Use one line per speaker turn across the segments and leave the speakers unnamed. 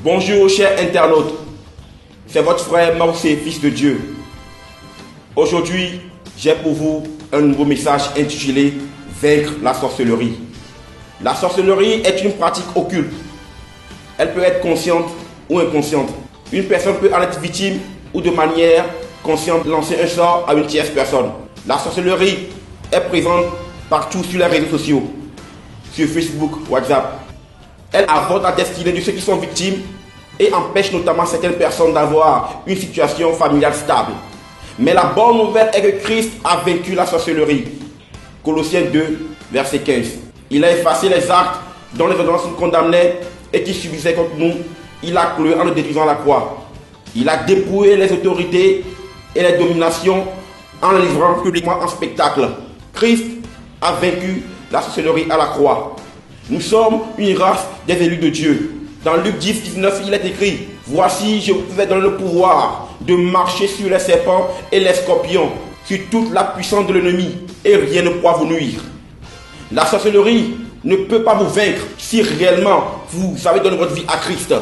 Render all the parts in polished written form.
Bonjour chers internautes, c'est votre frère Morcé, fils de Dieu. Aujourd'hui, j'ai pour vous un nouveau message intitulé « Vaincre la sorcellerie ». La sorcellerie est une pratique occulte. Elle peut être consciente ou inconsciente. Une personne peut en être victime ou de manière consciente lancer un sort à une tierce personne. La sorcellerie est présente partout sur les réseaux sociaux, sur Facebook, WhatsApp. Elle avance la destinée de ceux qui sont victimes et empêche notamment certaines personnes d'avoir une situation familiale stable. Mais la bonne nouvelle est que Christ a vaincu la sorcellerie. Colossiens 2, verset 15. Il a effacé les actes dont les ordonnances nous condamnaient et qui subissaient contre nous. Il a cloué en le détruisant à la croix. Il a dépouillé les autorités et les dominations en les livrant publiquement en spectacle. Christ a vaincu la sorcellerie à la croix. Nous sommes une race des élus de Dieu. Dans Luc 10, 19, il est écrit « Voici, je vous ai donné le pouvoir de marcher sur les serpents et les scorpions, sur toute la puissance de l'ennemi, et rien ne pourra vous nuire. » La sorcellerie ne peut pas vous vaincre si réellement vous avez donné votre vie à Christ.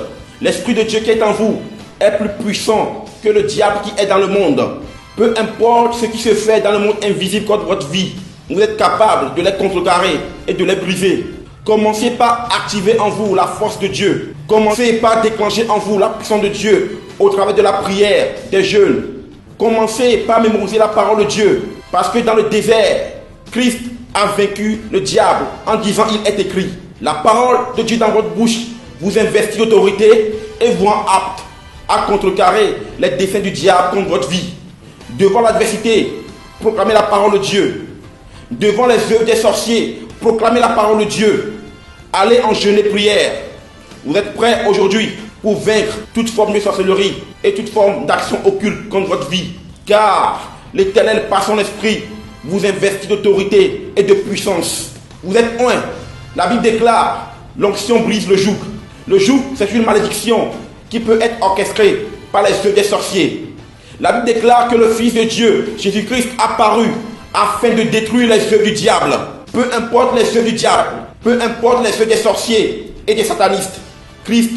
L'Esprit de Dieu qui est en vous est plus puissant que le diable qui est dans le monde. Peu importe ce qui se fait dans le monde invisible contre votre vie, vous êtes capable de les contrecarrer et de les briser. Commencez par activer en vous la force de Dieu. Commencez par déclencher en vous la puissance de Dieu au travers de la prière, des jeûnes. Commencez par mémoriser la parole de Dieu. Parce que dans le désert, Christ a vaincu le diable en disant il est écrit. La parole de Dieu dans votre bouche vous investit d'autorité et vous rend apte à contrecarrer les desseins du diable contre votre vie. Devant l'adversité, proclamez la parole de Dieu. Devant les œuvres des sorciers, proclamez la parole de Dieu. Allez en jeûne et prière. Vous êtes prêts aujourd'hui pour vaincre toute forme de sorcellerie et toute forme d'action occulte contre votre vie. Car l'Éternel, par son esprit, vous investit d'autorité et de puissance. Vous êtes oint. La Bible déclare, l'onction brise le joug. Le joug, c'est une malédiction qui peut être orchestrée par les œuvres des sorciers. La Bible déclare que le Fils de Dieu, Jésus-Christ, apparut afin de détruire les œuvres du diable. Peu importe les œuvres du diable, peu importe les œuvres des sorciers et des satanistes, Christ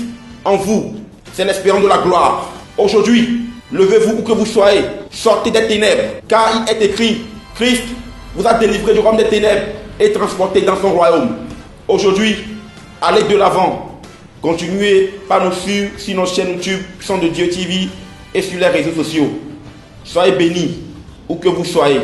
en vous, c'est l'espérance de la gloire. Aujourd'hui, levez-vous où que vous soyez, sortez des ténèbres, car il est écrit, Christ vous a délivré du royaume des ténèbres et transporté dans son royaume. Aujourd'hui, allez de l'avant. Continuez par nous suivre sur nos chaînes YouTube, Puissance de Dieu TV et sur les réseaux sociaux. Soyez bénis où que vous soyez.